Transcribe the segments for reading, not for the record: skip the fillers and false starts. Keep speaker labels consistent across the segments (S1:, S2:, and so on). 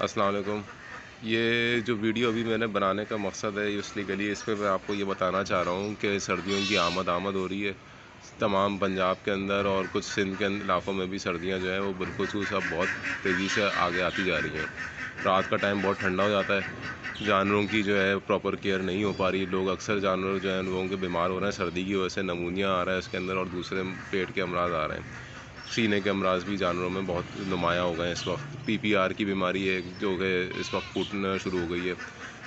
S1: अस्सलाम वालेकुम। ये जो वीडियो अभी मैंने बनाने का मकसद है इसलिए के लिए इसमें मैं आपको ये बताना चाह रहा हूँ कि सर्दियों की आमद हो रही है। तमाम पंजाब के अंदर और कुछ सिंध के इलाकों में भी सर्दियाँ जो हैं वो बिलखुसूस अब बहुत तेज़ी से आगे आती जा रही हैं। रात का टाइम बहुत ठंडा हो जाता है। जानवरों की जो है प्रॉपर केयर नहीं हो पा रही। लोग अक्सर जानवर जो हैं लोगों के बीमार हो रहे हैं सर्दी की वजह से। नमूनिया आ रहा है उसके अंदर और दूसरे पेट के अमराज आ रहे हैं। सीने के अमराज भी जानवरों में बहुत नुमायाँ हो गए हैं इस वक्त। पीपीआर की बीमारी है जो कि इस वक्त फूटना शुरू हो गई है।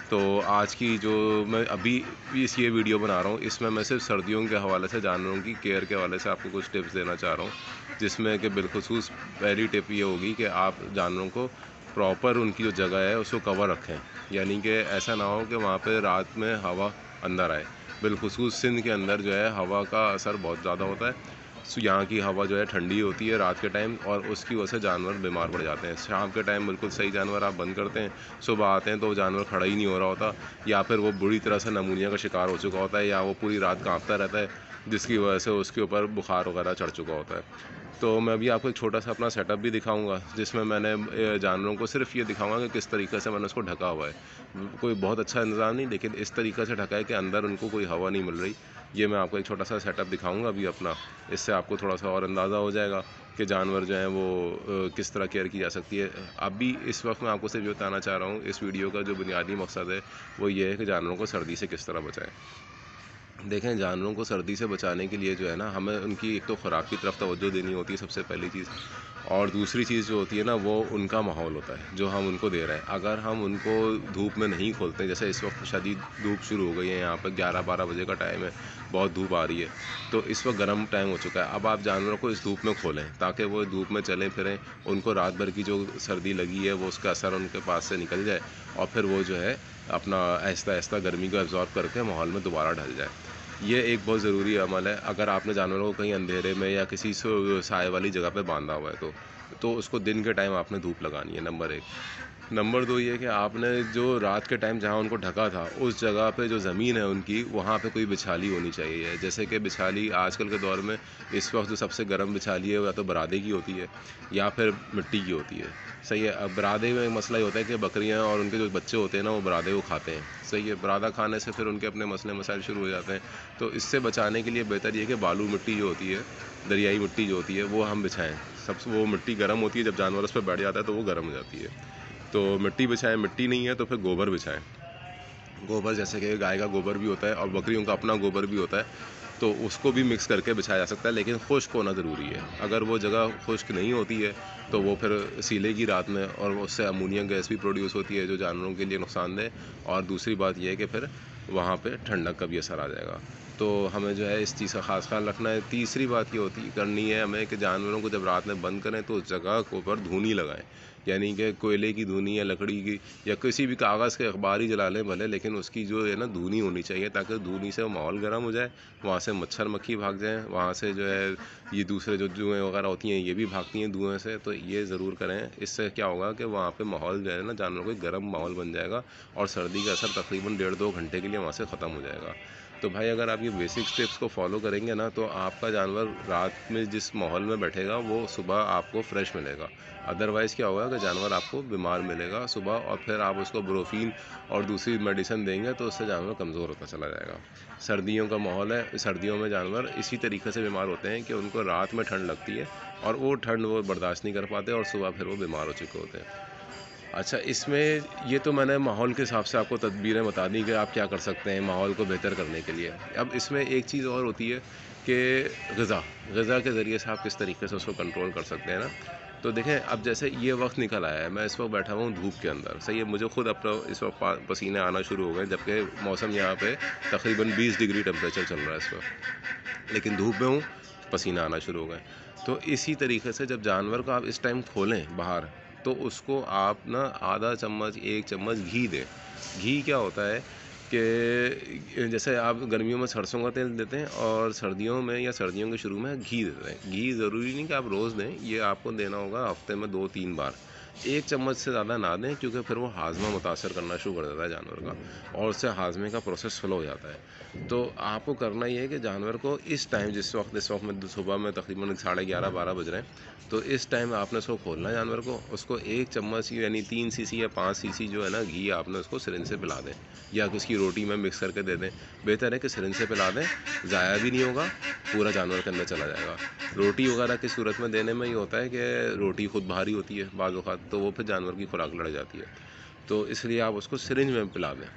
S1: तो आज की जो मैं अभी इस ये वीडियो बना रहा हूँ इसमें मैं सिर्फ सर्दियों के हवाले से जानवरों की केयर के हवाले से आपको कुछ टिप्स देना चाह रहा हूँ, जिसमें कि बिलखुसूस पहली टिप ये होगी कि आप जानवरों को प्रॉपर उनकी जो जगह है उसको कवर रखें। यानी कि ऐसा ना हो कि वहाँ पे रात में हवा अंदर आए। बिलखुसूस सिंध के अंदर जो है हवा का असर बहुत ज़्यादा होता है। यहाँ की हवा जो है ठंडी होती है रात के टाइम और उसकी वजह से जानवर बीमार पड़ जाते हैं। शाम के टाइम बिल्कुल सही जानवर आप बंद करते हैं, सुबह आते हैं तो वो जानवर खड़ा ही नहीं हो रहा होता, या फिर वो बुरी तरह से नमूनिया का शिकार हो चुका होता है, या वो पूरी रात कांपता रहता है जिसकी वजह से उसके ऊपर बुखार वगैरह चढ़ चुका होता है। तो मैं अभी आपको एक छोटा सा अपना सेटअप भी दिखाऊंगा जिसमें मैंने जानवरों को सिर्फ ये दिखाऊंगा कि किस तरीके से मैंने उसको ढका हुआ है। कोई बहुत अच्छा इंतज़ाम नहीं, लेकिन इस तरीके से ढका है कि अंदर उनको कोई हवा नहीं मिल रही। ये मैं आपको एक छोटा सा सेटअप दिखाऊंगा अभी अपना। इससे आपको थोड़ा सा और अंदाज़ा हो जाएगा कि जानवर जो हैं वो किस तरह केयर की जा सकती है। अभी इस वक्त मैं आपको सिर्फ ये बताना चाह रहा हूँ, इस वीडियो का जो बुनियादी मकसद है वो ये है कि जानवरों को सर्दी से किस तरह बचाएं। देखें, जानवरों को सर्दी से बचाने के लिए जो है ना, हमें उनकी एक तो खुराक की तरफ तवज्जो देनी होती है सबसे पहली चीज़। और दूसरी चीज़ जो होती है ना वो उनका माहौल होता है जो हम उनको दे रहे हैं। अगर हम उनको धूप में नहीं खोलते, जैसे इस वक्त शदीद धूप शुरू हो गई है, यहाँ पर 11-12 बजे का टाइम है, बहुत धूप आ रही है, तो इस वक्त गर्म टाइम हो चुका है। अब आप जानवरों को इस धूप में खोलें ताकि वो धूप में चलें फिरें, उनको रात भर की जो सर्दी लगी है वो उसका असर उनके पास से निकल जाए और फिर वो जो है अपना आहिस्ता आहिस्ता गर्मी को एब्जॉर्ब करके माहौल में दोबारा ढल जाए। ये एक बहुत ज़रूरी अमल है। अगर आपने जानवरों को कहीं अंधेरे में या किसी साए वाली जगह पे बांधा हुआ है तो उसको दिन के टाइम आपने धूप लगानी है, नंबर 1। नंबर 2 ये कि आपने जो रात के टाइम जहाँ उनको ढका था उस जगह पे जो ज़मीन है उनकी, वहाँ पे कोई बिछाली होनी चाहिए। जैसे कि बिछाली आजकल के दौर में इस वक्त जो सबसे गर्म बिछाली है वो या तो बरादे की होती है या फिर मिट्टी की होती है। सही है। अब बरादे में एक मसला ये होता है कि बकरियाँ और उनके जो बच्चे होते हैं ना वो बरादे को खाते हैं। सही है। बरादा खाने से फिर उनके अपने मसले मसाइल शुरू हो जाते हैं। तो इससे बचाने के लिए बेहतर ये है कि बालू मिट्टी जो होती है, दरियाई मिट्टी जो होती है वो हम बिछाएं। सबसे वो मिट्टी गर्म होती है, जब जानवर उस पर बैठ जाता है तो वो गर्म हो जाती है। तो मिट्टी बिछाएं, मिट्टी नहीं है तो फिर गोबर बिछाएं। गोबर जैसे कि गाय का गोबर भी होता है और बकरियों का अपना गोबर भी होता है, तो उसको भी मिक्स करके बिछाया जा सकता है, लेकिन खुश्क होना ज़रूरी है। अगर वो जगह खुश्क नहीं होती है तो वो फिर सीलेगी रात में और उससे अमोनिया गैस भी प्रोड्यूस होती है जो जानवरों के लिए नुकसानदेह। और दूसरी बात यह है कि फिर वहाँ पे ठंडक का भी असर आ जाएगा। तो हमें जो है इस चीज़ का ख़ास ख्याल रखना है। तीसरी बात ये होती करनी है हमें कि जानवरों को जब रात में बंद करें तो उस जगह के ऊपर धूनी लगाएं। यानी कि कोयले की धूनी या लकड़ी की या किसी भी कागज़ के अखबार ही जला लें भले, लेकिन उसकी जो है ना धूनी होनी चाहिए, ताकि धूनी से माहौल गर्म हो जाए, वहाँ से मच्छर मक्खी भाग जाएँ, वहाँ से जो है ये दूसरे जो जुएँ वगैरह होती हैं ये भी भागती हैं धुएँ से। तो ये ज़रूर करें। इससे क्या होगा कि वहाँ पे माहौल जो है ना जानवरों को गर्म माहौल बन जाएगा और सर्दी का असर तकरीबन 1.5-2 घंटे के लिए वहाँ से ख़त्म हो जाएगा। तो भाई अगर आप ये बेसिक टिप्स को फॉलो करेंगे ना तो आपका जानवर रात में जिस माहौल में बैठेगा वो सुबह आपको फ्रेश मिलेगा। अदरवाइज़ क्या होगा कि जानवर आपको बीमार मिलेगा सुबह और फिर आप उसको ब्रोफीन और दूसरी मेडिसिन देंगे तो उससे जानवर कमज़ोर होता चला जाएगा। सर्दियों का माहौल है, सर्दियों में जानवर इसी तरीके से बीमार होते हैं कि उनको रात में ठंड लगती है और वो ठंड वो बर्दाश्त नहीं कर पाते और सुबह फिर वो बीमार हो चुके होते हैं। अच्छा, इसमें ये तो मैंने माहौल के हिसाब से आपको तदबीरें बता दी कि आप क्या कर सकते हैं माहौल को बेहतर करने के लिए। अब इसमें एक चीज़ और होती है कि ग़िज़ा के ज़रिए से आप किस तरीके से उसको कंट्रोल कर सकते हैं ना। तो देखें, अब जैसे ये वक्त निकल आया है, मैं इस वक्त बैठा हुआ हूँ धूप के अंदर, सही है। मुझे खुद अपना इस वक्त पसीने आना शुरू हो गए, जबकि मौसम यहाँ पे तकरीबन 20 डिग्री टेम्परेचर चल रहा है इस वक्त, लेकिन धूप में हूँ, पसीना आना शुरू हो गए। तो इसी तरीके से जब जानवर को आप इस टाइम खोलें बाहर, तो उसको आप ना आधा चम्मच 1 चम्मच घी दें। घी क्या होता है कि जैसे आप गर्मियों में सरसों का तेल देते हैं और सर्दियों में या सर्दियों के शुरू में घी देते हैं। घी ज़रूरी नहीं कि आप रोज़ दें, ये आपको देना होगा हफ्ते में 2-3 बार। 1 चम्मच से ज़्यादा ना दें, क्योंकि फिर वो हाजमा मुतासर करना शुरू कर देता है जानवर का, और उससे हाजमे का प्रोसेस स्लो हो जाता है। तो आपको करना ये है कि जानवर को इस टाइम, इस वक्त में सुबह में तकरीबन 11:30-12 बज रहे हैं, तो इस टाइम आपने उसको खोलना है जानवर को, उसको 1 चम्मच यानी 3 सीसी या 5 सीसी जो है ना घी आपने उसको सिरिंज से पिला दें, या उसकी रोटी में मिक्स करके दे दें। बेहतर है कि सिरिंज से पिला दें, ज़ाया भी नहीं होगा, पूरा जानवर के अंदर चला जाएगा। रोटी वगैरह की सूरत में देने में ये होता है कि रोटी खुद भारी होती है बाज़ औक़ात, तो वो फिर जानवर की खुराक लड़ जाती है, तो इसलिए आप उसको सिरिंज में पिला दें।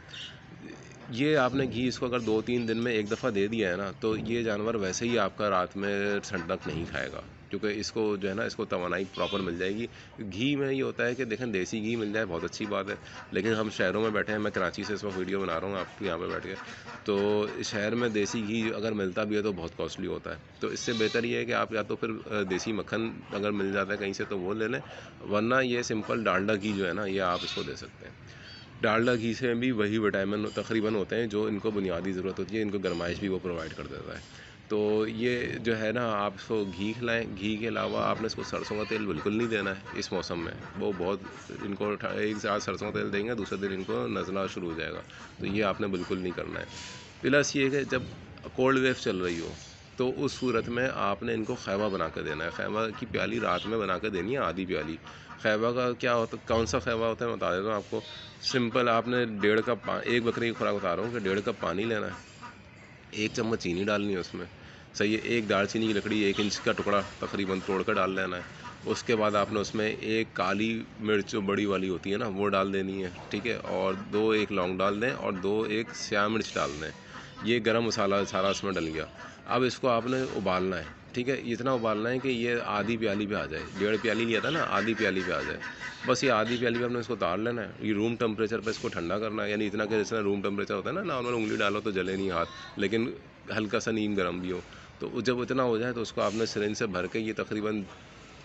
S1: ये आपने घी इसको अगर 2-3 दिन में एक दफ़ा दे दिया है ना, तो ये जानवर वैसे ही आपका रात में ठंडक नहीं खाएगा, क्योंकि इसको जो है ना, इसको तवानाई प्रॉपर मिल जाएगी। घी में ये होता है कि देखें, देसी घी मिल जाए बहुत अच्छी बात है, लेकिन हम शहरों में बैठे हैं, मैं कराची से इस वक्त वीडियो बना रहा हूँ आपको यहाँ पे बैठ के, तो शहर में देसी घी अगर मिलता भी है तो बहुत कॉस्टली होता है। तो इससे बेहतर ये है कि आप या तो फिर देसी मक्खन अगर मिल जाता है कहीं से तो वो ले लें, वरना ये सिंपल डालडा घी जो है ना, ये आप इसको दे सकते हैं। डालडा घी से भी वही विटामिन तकरीबन होते हैं जो इनको बुनियादी ज़रूरत होती है, इनको गर्माइश भी वो प्रोवाइड कर देता है। तो ये जो है ना, आप इसको घी खिलाएँ। घी के अलावा आपने इसको सरसों का तेल बिल्कुल नहीं देना है इस मौसम में, वो बहुत इनको एक से आज सरसों का तेल देंगे, दूसरे दिन इनको नज़ला शुरू हो जाएगा, तो ये आपने बिल्कुल नहीं करना है। प्लस ये कि जब कोल्ड वेव चल रही हो, तो उस सूरत में आपने इनको खैवा बना कर देना है। खैवा की प्याली रात में बना कर देनी है, आधी प्याली। खैवा का क्या होता, कौन सा खैवा होता है, बता देता हूँ आपको। सिंपल आपने 1.5 कप, एक बकरी की खुराक बता रहा हूँ कि 1.5 कप पानी लेना है, 1 चम्मच चीनी डालनी है उसमें, सही है। एक दालचीनी की लकड़ी 1 इंच का टुकड़ा तकरीबन तोड़ कर डाल लेना है। उसके बाद आपने उसमें एक काली मिर्च जो बड़ी वाली होती है ना, वो डाल देनी है, ठीक है। और 2 एक लौंग डाल दें, और 2 एक स्याह मिर्च डाल दें। ये गरम मसाला सारा इसमें डल गया। अब इसको आपने उबालना है, ठीक है। इतना उबालना है कि ये आधी प्याली पे आ जाए। 1.5 प्याली लिया था ना, आधी प्याली पे आ जाए। बस ये आधी प्याली पे आपने इसको उतार लेना है। ये रूम टेम्परेचर पे इसको ठंडा करना है, यानी इतना कि जैसे रूम टेम्परेचर होता है ना, नॉर्मल उंगली डालो तो जले नहीं हाथ, लेकिन हल्का सा नीम गर्म भी हो। तो जब इतना हो जाए तो उसको आपने सिरिंज से भर के, ये तकरीबन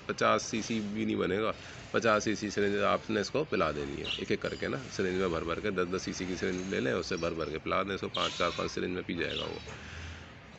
S1: 50 सीसी भी नहीं बनेगा, 50 सीसी सिरिंज आपने इसको पिला देनी है, एक एक करके ना, सिरिंज में भर भर के 10-10 सीसी की सिरिंज ले लें, उससे भर भर के पिला दें इसको। 4-5 सिरिंज में पी जाएगा वो।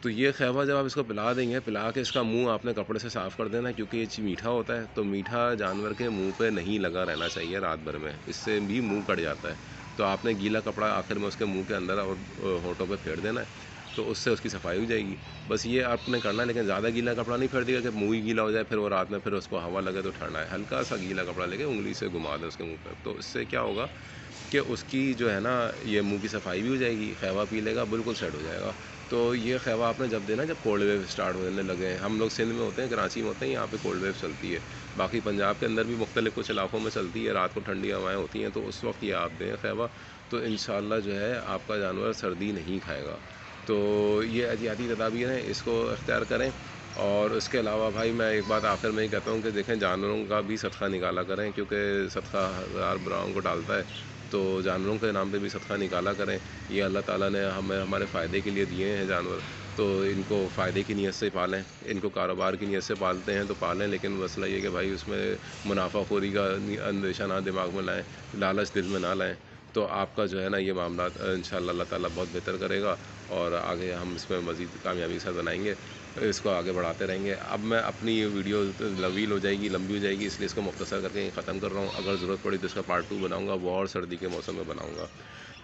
S1: तो ये खैवा जब आप इसको पिला देंगे, पिला के इसका मुंह आपने कपड़े से साफ़ कर देना है, क्योंकि ये मीठा होता है, तो मीठा जानवर के मुंह पे नहीं लगा रहना चाहिए रात भर में, इससे भी मुंह कट जाता है। तो आपने गीला कपड़ा आखिर में उसके मुंह के अंदर और होठों पे फेर देना है, तो उससे उसकी सफाई हो जाएगी। बस ये आपने करना है, लेकिन ज़्यादा गीला कपड़ा नहीं फेर देगा कि मुँह ही गीला हो जाए, फिर वो रात में फिर उसको हवा लगे तो ठंडा है। हल्का सा गीला कपड़ा लेके उंगली से घुमा दें उसके मुँह पर, तो इससे क्या होगा कि उसकी जो है ना, ये मुंह की सफाई भी हो जाएगी, खैवा पी लेगा, बिल्कुल सेट हो जाएगा। तो ये खैवा आपने जब देना, जब कोल्ड वेव स्टार्ट होने लगे हैं। हम लोग सिंध में होते हैं, कराची में होते हैं, यहाँ पे कोल्ड वेव चलती है। बाकी पंजाब के अंदर भी मुख्तलिफ कुछ इलाकों में चलती है, रात को ठंडी हवाएँ होती हैं, तो उस वक्त ये आप दें खैवा, तो इंशाल्लाह जो है आपका जानवर सर्दी नहीं खाएगा। तो ये एहतियाती तदाबीर हैं, इसको इख्तियार करें। और उसके अलावा भाई मैं एक बात आखिर में ही कहता हूँ कि देखें, जानवरों का भी सदका निकाला करें, क्योंकि सदका हज़ार बुराओं को टालता है। तो जानवरों के नाम पे भी सदका निकाला करें। ये अल्लाह ताला ने हमें हमारे फ़ायदे के लिए दिए हैं जानवर, तो इनको फ़ायदे की नीयत से पालें। इनको कारोबार की नीयत से पालते हैं तो पालें, लेकिन मसला ये कि भाई उसमें मुनाफाखोरी का अंदेशा ना दिमाग में लाएँ, लालच दिल में ना लाएँ। तो आपका जो है ना, ये मामला इंशाअल्लाह अल्लाह ताला बहुत बेहतर करेगा, और आगे हम इसमें मज़ीद कामयाबी के साथ बनाएंगे, इसको आगे बढ़ाते रहेंगे। अब मैं अपनी ये वीडियो लंबी हो जाएगी, इसलिए इसको मुख्तसर करके ख़त्म कर रहा हूँ। अगर ज़रूरत पड़ी तो इसका पार्ट 2 बनाऊँगा, वो और सर्दी के मौसम में बनाऊँगा,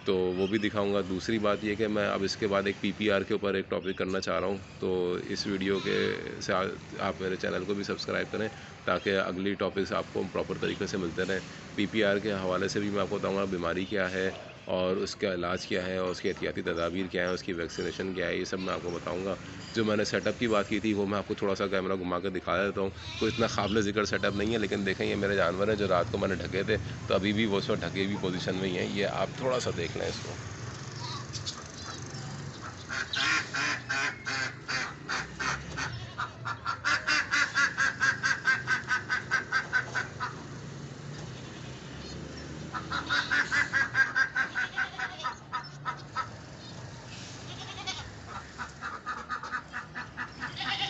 S1: तो वो भी दिखाऊँगा। दूसरी बात ये कि मैं अब इसके बाद एक PPR के ऊपर एक टॉपिक करना चाह रहा हूँ, तो इस वीडियो के से आप मेरे चैनल को भी सब्सक्राइब करें, ताकि अगली टॉपिक्स आपको प्रॉपर तरीके से मिलते रहें। PPR के हवाले से भी मैं आपको बताऊँगा बीमारी क्या है, और उसका इलाज क्या है, और उसकी एहतियाती तदाबीर क्या है, उसकी वैक्सीनेशन क्या है, ये सब मैं आपको बताऊँगा। जो मैंने सेटअप की बात की थी, वो मैं आपको थोड़ा सा कैमरा घुमा कर दिखा देता हूँ। कोई इतना काबिल ज़िक्र सेटअप नहीं है, लेकिन देखें, ये मेरे जानवर हैं जो रात को मैंने ढके थे, तो अभी भी वो उस वक्त ढके हुई पोजीशन में ही हैं। ये आप थोड़ा सा देख लें इसको।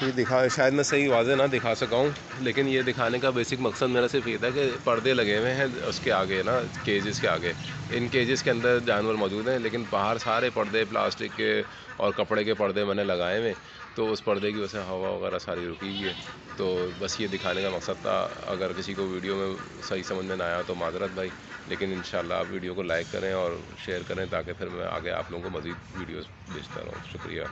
S1: ये दिखा, शायद मैं सही वाज़े ना दिखा सका हूँ, लेकिन ये दिखाने का बेसिक मकसद मेरा सिर्फ ये था कि पर्दे लगे हुए हैं उसके आगे ना, केजेस के आगे। इन केजेस के अंदर जानवर मौजूद हैं, लेकिन बाहर सारे पर्दे प्लास्टिक के और कपड़े के पर्दे मैंने लगाए हुए, तो उस पर्दे की वजह से हवा वगैरह सारी रुकी हुई है। तो बस ये दिखाने का मकसद था। अगर किसी को वीडियो में सही समझ में ना आया तो माज़रत भाई, लेकिन इंशाल्लाह आप वीडियो को लाइक करें और शेयर करें ताकि फिर मैं आगे आप लोगों को मज़ीद वीडियोस भेजता रहूँ। शुक्रिया।